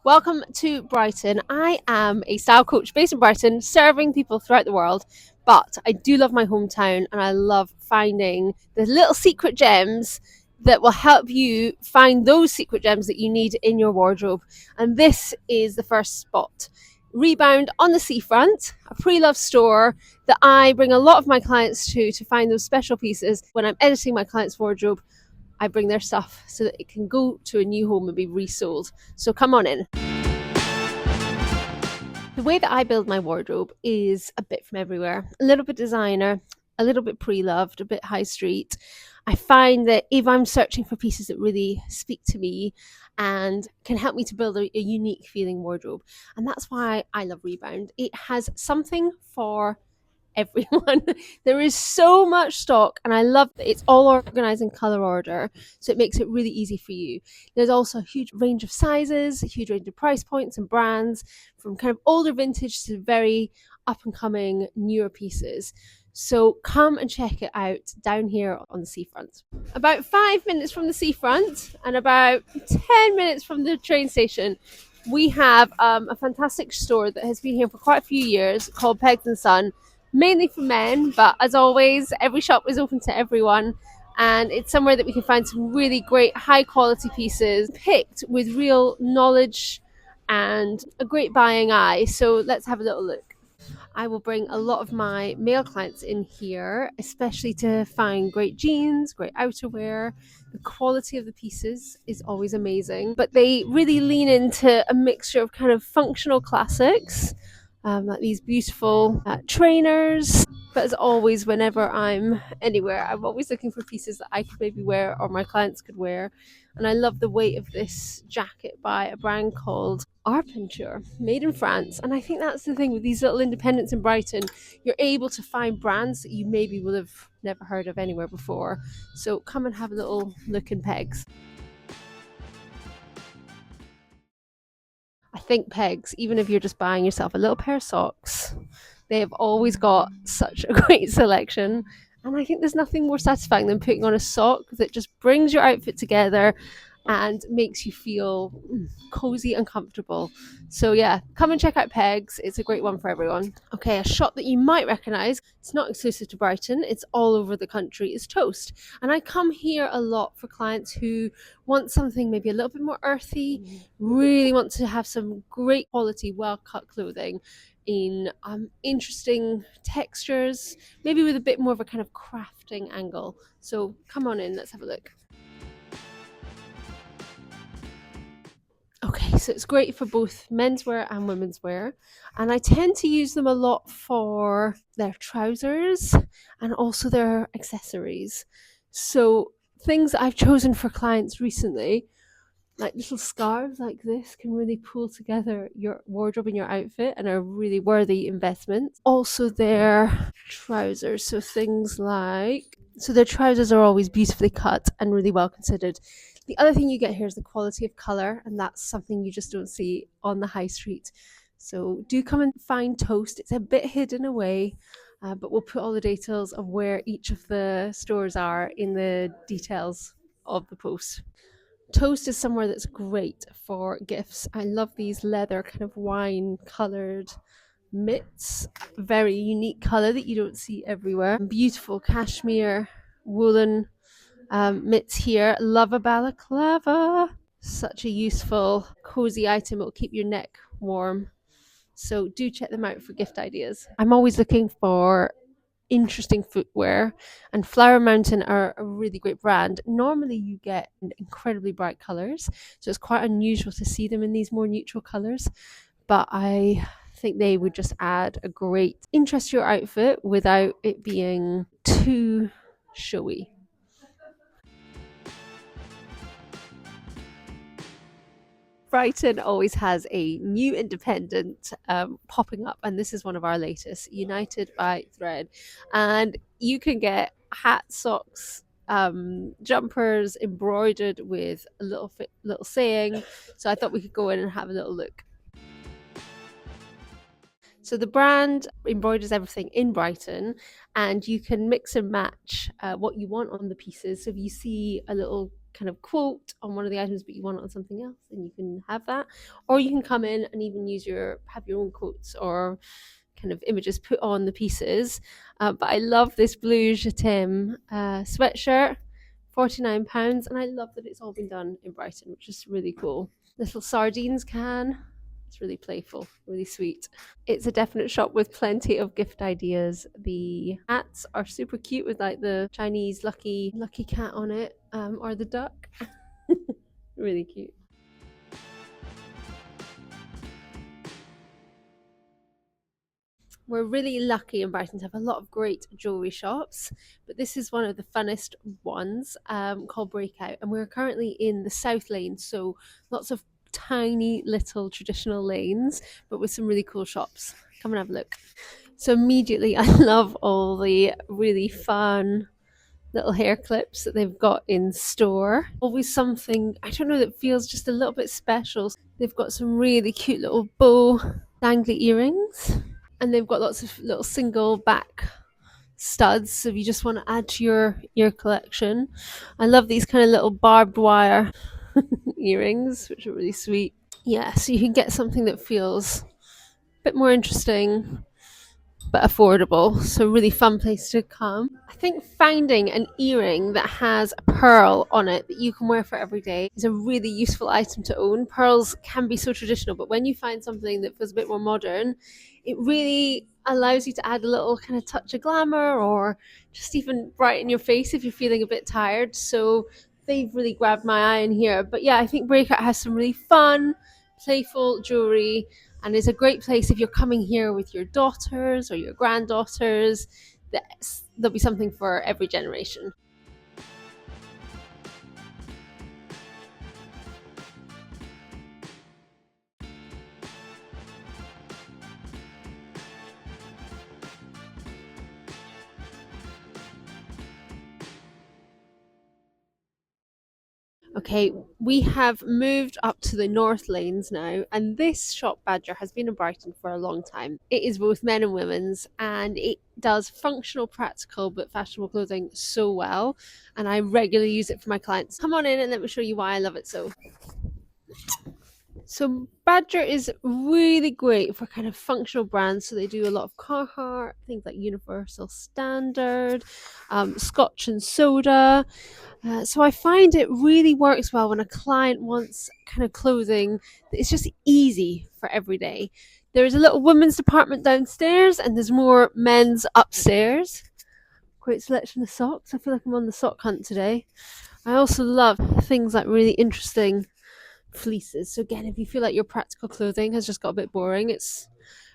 Welcome to Brighton. I am a style coach based in Brighton, serving people throughout the world. But I do love my hometown and I love finding the little secret gems that will help you find those secret gems that you need in your wardrobe. And this is the first spot. Rebound on the seafront, a pre-loved store that I bring a lot of my clients to find those special pieces. When I'm editing my client's wardrobe, I bring their stuff so that it can go to a new home and be resold. So come on in. The way that I build my wardrobe is a bit from everywhere. A little bit designer, a little bit pre-loved, a bit high street. I find that if I'm searching for pieces that really speak to me and can help me to build a unique feeling wardrobe, and that's why I love Rebound. It has something for everyone. There is so much stock and I love that it's all organized in color order, so it makes it really easy for you. There's also a huge range of sizes, a huge range of price points and brands, from kind of older vintage to very up and coming newer pieces. So come and check it out down here on the seafront. About 5 minutes from the seafront and about 10 minutes from the train station, we have a fantastic store that has been here for quite a few years called Pegs and Son, mainly for men, but as always, every shop is open to everyone. And it's somewhere that we can find some really great high quality pieces picked with real knowledge and a great buying eye. So let's have a little look. I will bring a lot of my male clients in here, especially to find great jeans, great outerwear. The quality of the pieces is always amazing, but they really lean into a mixture of kind of functional classics, like these beautiful trainers. But as always, whenever I'm anywhere, I'm always looking for pieces that I could maybe wear or my clients could wear. And I love the weight of this jacket by a brand called Arpenture, made in France. And I think that's the thing with these little independents in Brighton. You're able to find brands that you maybe would have never heard of anywhere before. So come and have a little look in Pegs. I think Pegs, even if you're just buying yourself a little pair of socks, they have always got such a great selection. And I think there's nothing more satisfying than putting on a sock that just brings your outfit together and makes you feel cozy and comfortable. So yeah, come and check out Pegs. It's a great one for everyone. Okay, a shop that you might recognise, it's not exclusive to Brighton, it's all over the country, is Toast. And I come here a lot for clients who want something maybe a little bit more earthy, really want to have some great quality, well-cut clothing in interesting textures, maybe with a bit more of a kind of crafting angle. So come on in, let's have a look. Okay, so it's great for both menswear and women's wear. And I tend to use them a lot for their trousers and also their accessories. So things that I've chosen for clients recently, like little scarves like this, can really pull together your wardrobe and your outfit and are really worthy investments. Also their trousers, so things like, so their trousers are always beautifully cut and really well considered. The other thing you get here is the quality of colour, and that's something you just don't see on the high street. So do come and find Toast. It's a bit hidden away, but we'll put all the details of where each of the stores are in the details of the post. Toast is somewhere that's great for gifts. I love these leather kind of wine coloured mitts, very unique colour that you don't see everywhere. Beautiful cashmere woolen mitts here. Love a balaclava. Such a useful, cozy item. It will keep your neck warm. So do check them out for gift ideas. I'm always looking for interesting footwear, and Flower Mountain are a really great brand. Normally you get incredibly bright colors, so it's quite unusual to see them in these more neutral colors, but I think they would just add a great interest to your outfit without it being too showy. Brighton always has a new independent popping up, and this is one of our latest, United by Thread. And you can get hats, socks, jumpers embroidered with a little saying. So I thought we could go in and have a little look. So the brand embroiders everything in Brighton, and you can mix and match what you want on the pieces. So if you see a little kind of quote on one of the items, but you want it on something else, then you can have that. Or you can come in and even have your own quotes or kind of images put on the pieces. But I love this blue Jatim sweatshirt, £49, and I love that it's all been done in Brighton, which is really cool. Little sardines can. It's really playful, really sweet. It's a definite shop with plenty of gift ideas. The hats are super cute with like the Chinese lucky cat on it, or the duck. Really cute. We're really lucky in Brighton to have a lot of great jewellery shops, but this is one of the funnest ones, called Breakout, and we're currently in the South Lane, so lots of tiny little traditional lanes, but with some really cool shops. Come and have a look. So immediately, I love all the really fun little hair clips that they've got in store. Always something, I don't know, that feels just a little bit special. They've got some really cute little bow dangly earrings, and they've got lots of little single back studs, so if you just want to add to your ear collection. I love these kind of little barbed wire earrings, which are really sweet. Yeah, so you can get something that feels a bit more interesting but affordable. So really fun place to come. I think finding an earring that has a pearl on it that you can wear for every day is a really useful item to own. Pearls can be so traditional, but when you find something that feels a bit more modern, it really allows you to add a little kind of touch of glamour, or just even brighten your face if you're feeling a bit tired. So they've really grabbed my eye in here. But yeah, I think Breakout has some really fun, playful jewelry, and it's a great place if you're coming here with your daughters or your granddaughters. There'll be something for every generation. Okay, we have moved up to the North Lanes now, and this shop Badger has been in Brighton for a long time. It is both men and women's, and it does functional, practical, but fashionable clothing so well. And I regularly use it for my clients. Come on in and let me show you why I love it so. So Badger is really great for kind of functional brands. So they do a lot of Carhartt, things like Universal Standard, Scotch and Soda. So I find it really works well when a client wants kind of clothing that is just easy for every day. There's a little women's department downstairs, and there's more men's upstairs. Great selection of socks. I feel like I'm on the sock hunt today. I also love things like really interesting fleeces. So again, if you feel like your practical clothing has just got a bit boring, it's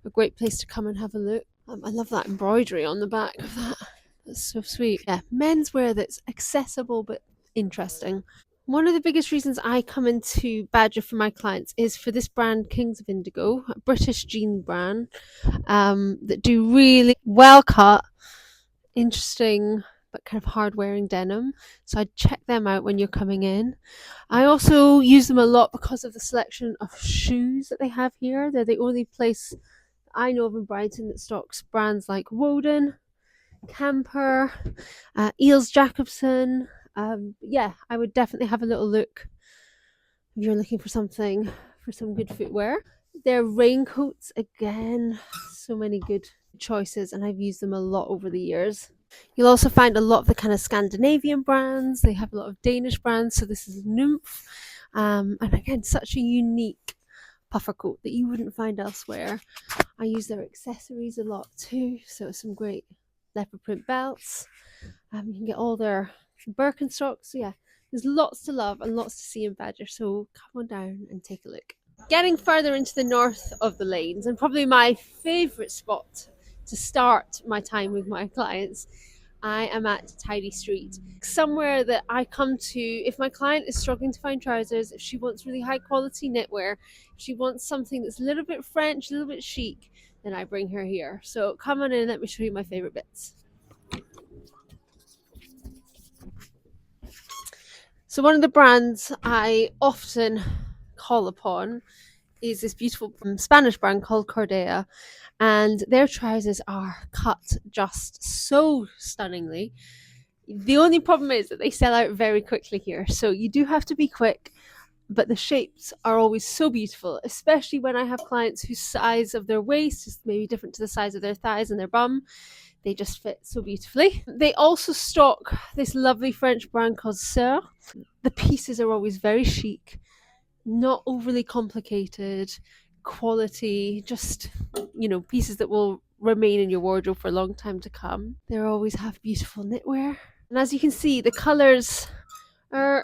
a great place to come and have a look. I love that embroidery on the back of that. That's so sweet. Yeah, menswear that's accessible but interesting. One of the biggest reasons I come into Badger for my clients is for this brand, Kings of Indigo, a British jean brand, that do really well cut, interesting but kind of hard wearing denim. So I'd check them out when you're coming in. I also use them a lot because of the selection of shoes that they have here. They're the only place I know of in Brighton that stocks brands like Woden, Camper, Eels Jacobson. Yeah, I would definitely have a little look if you're looking for something, for some good footwear. Their raincoats, again, so many good choices, and I've used them a lot over the years. You'll also find a lot of the kind of Scandinavian brands. They have a lot of Danish brands. So this is Nymph. And again, such a unique puffer coat that you wouldn't find elsewhere. I use their accessories a lot too. So some great leopard print belts. You can get all their Birkenstocks. So yeah, there's lots to love and lots to see in Badger. So come on down and take a look. Getting further into the north of the lanes, and probably my favourite spot to start my time with my clients, I am at Tidy Street, somewhere that I come to if my client is struggling to find trousers, if she wants really high quality knitwear, if she wants something that's a little bit French, a little bit chic, then I bring her here. So come on in and let me show you my favourite bits. So one of the brands I often call upon is this beautiful Spanish brand called Cordea, and their trousers are cut just so stunningly. The only problem is that they sell out very quickly here, so you do have to be quick. But the shapes are always so beautiful, especially when I have clients whose size of their waist is maybe different to the size of their thighs and their bum. They just fit so beautifully. They also stock this lovely French brand called Sœur. The pieces are always very chic, not overly complicated, quality, just, pieces that will remain in your wardrobe for a long time to come. They always have beautiful knitwear. And as you can see, the colours are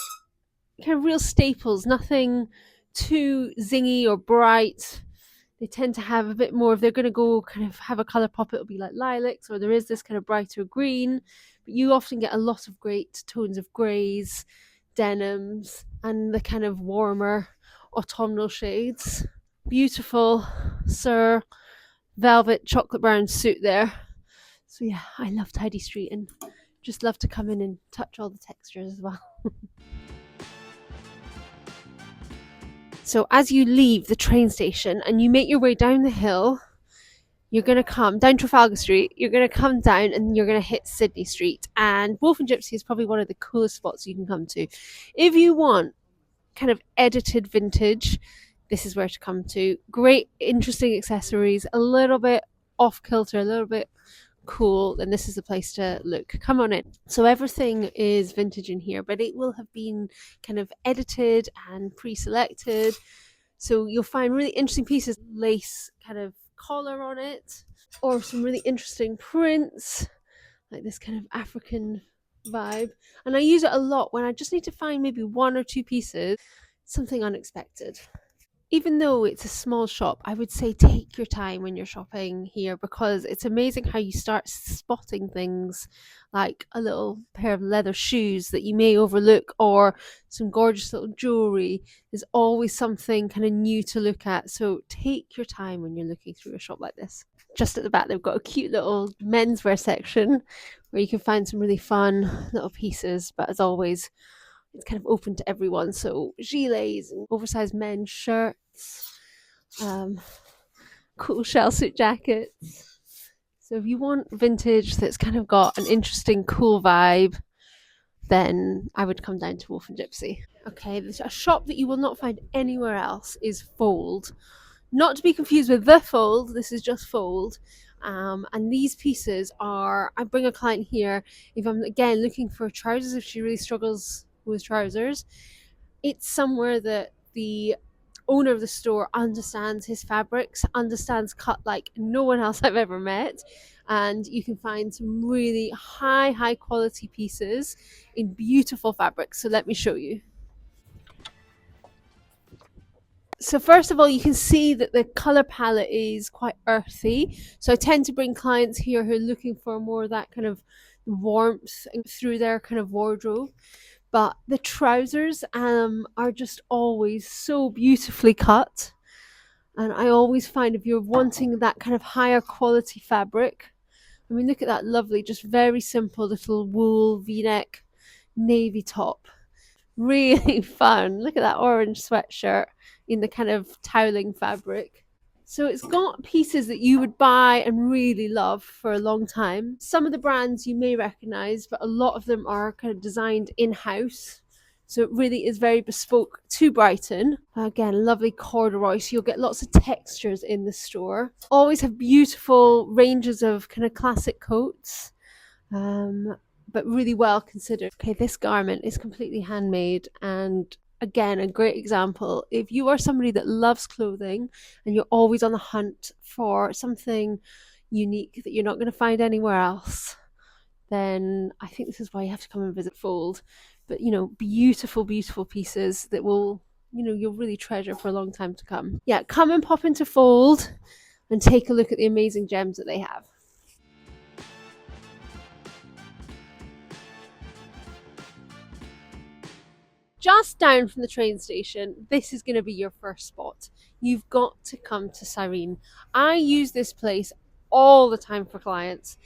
kind of real staples, nothing too zingy or bright. They tend to have a bit more, if they're going to go kind of have a colour pop, it'll be like lilacs, or there is this kind of brighter green. But you often get a lot of great tones of greys, denims, and the kind of warmer autumnal shades. Beautiful Sir velvet chocolate brown suit there. So yeah, I love Tidy Street and just love to come in and touch all the textures as well. So as you leave the train station and you make your way down the hill, you're going to come down Trafalgar Street, you're going to come down and you're going to hit Sydney Street. And Wolf and Gypsy is probably one of the coolest spots you can come to. If you want kind of edited vintage, this is where to come to. Great, interesting accessories, a little bit off kilter, a little bit cool, then this is the place to look. Come on in. So everything is vintage in here, but it will have been kind of edited and pre-selected. So you'll find really interesting pieces, lace kind of collar on it, or some really interesting prints, like this kind of African vibe. And I use it a lot when I just need to find maybe one or two pieces, something unexpected. Even though it's a small shop, I would say take your time when you're shopping here, because it's amazing how you start spotting things like a little pair of leather shoes that you may overlook, or some gorgeous little jewelry. There's always something kind of new to look at. So take your time when you're looking through a shop like this. Just at the back, they've got a cute little menswear section where you can find some really fun little pieces. But as always, it's kind of open to everyone. So gilets and oversized men's shirts, cool shell suit jackets. So if you want vintage that's kind of got an interesting, cool vibe, then I would come down to Wolf and Gypsy. Okay, there's a shop that you will not find anywhere else is Fold. Not to be confused with The Fold, this is just Fold. And these pieces are, I bring a client here if I'm again looking for trousers, if she really struggles with trousers. It's somewhere that the owner of the store understands his fabrics, understands cut like no one else I've ever met, and you can find some really high quality pieces in beautiful fabrics. So let me show you. So first of all, you can see that the color palette is quite earthy. So I tend to bring clients here who are looking for more of that kind of warmth through their kind of wardrobe. But the trousers are just always so beautifully cut. And I always find if you're wanting that kind of higher quality fabric, I mean, look at that lovely, just very simple little wool v-neck navy top. Really fun. Look at that orange sweatshirt in the kind of toweling fabric. So it's got pieces that you would buy and really love for a long time. Some of the brands you may recognize, but a lot of them are kind of designed in-house. So it really is very bespoke to Brighton. Again, lovely corduroy, so you'll get lots of textures in the store. Always have beautiful ranges of kind of classic coats. But really well considered. Okay, this garment is completely handmade, and again, a great example. If you are somebody that loves clothing and you're always on the hunt for something unique that you're not going to find anywhere else, then I think this is why you have to come and visit Fold. But beautiful pieces that will, you'll really treasure for a long time to come. Yeah, come and pop into Fold and take a look at the amazing gems that they have. Just down from the train station, this is going to be your first spot. You've got to come to Cyrene. I use this place all the time for clients.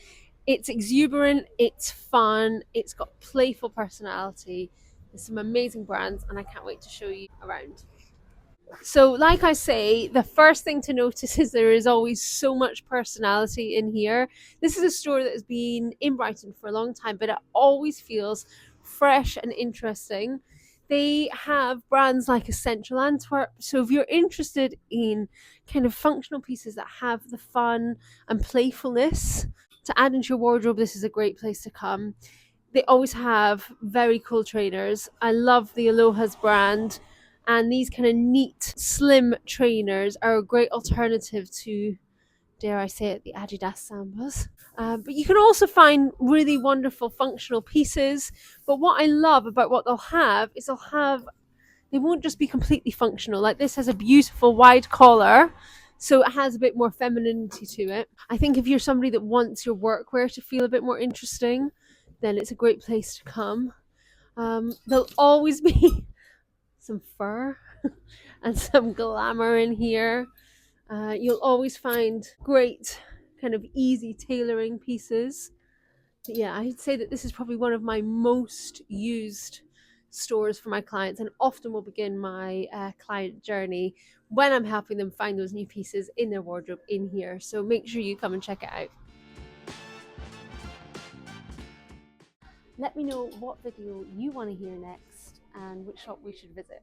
It's exuberant, it's fun, it's got playful personality. There's some amazing brands, and I can't wait to show you around. So, like I say, the first thing to notice is there is always so much personality in here. This is a store that has been in Brighton for a long time, but it always feels fresh and interesting. They have brands like Essential Antwerp. So, if you're interested in kind of functional pieces that have the fun and playfulness to add into your wardrobe, this is a great place to come. They always have very cool trainers. I love the Aloha's brand, and these kind of neat, slim trainers are a great alternative to, dare I say it, the Adidas Sambas. But you can also find really wonderful functional pieces. But what I love about what they'll have is they won't just be completely functional. Like this has a beautiful wide collar, so it has a bit more femininity to it. I think if you're somebody that wants your workwear to feel a bit more interesting, then it's a great place to come. There'll always be some fur and some glamour in here. You'll always find great kind of easy tailoring pieces. But yeah, I'd say that this is probably one of my most used stores for my clients, and often will begin my client journey when I'm helping them find those new pieces in their wardrobe in here. So make sure you come and check it out. Let me know what video you want to hear next and which shop we should visit.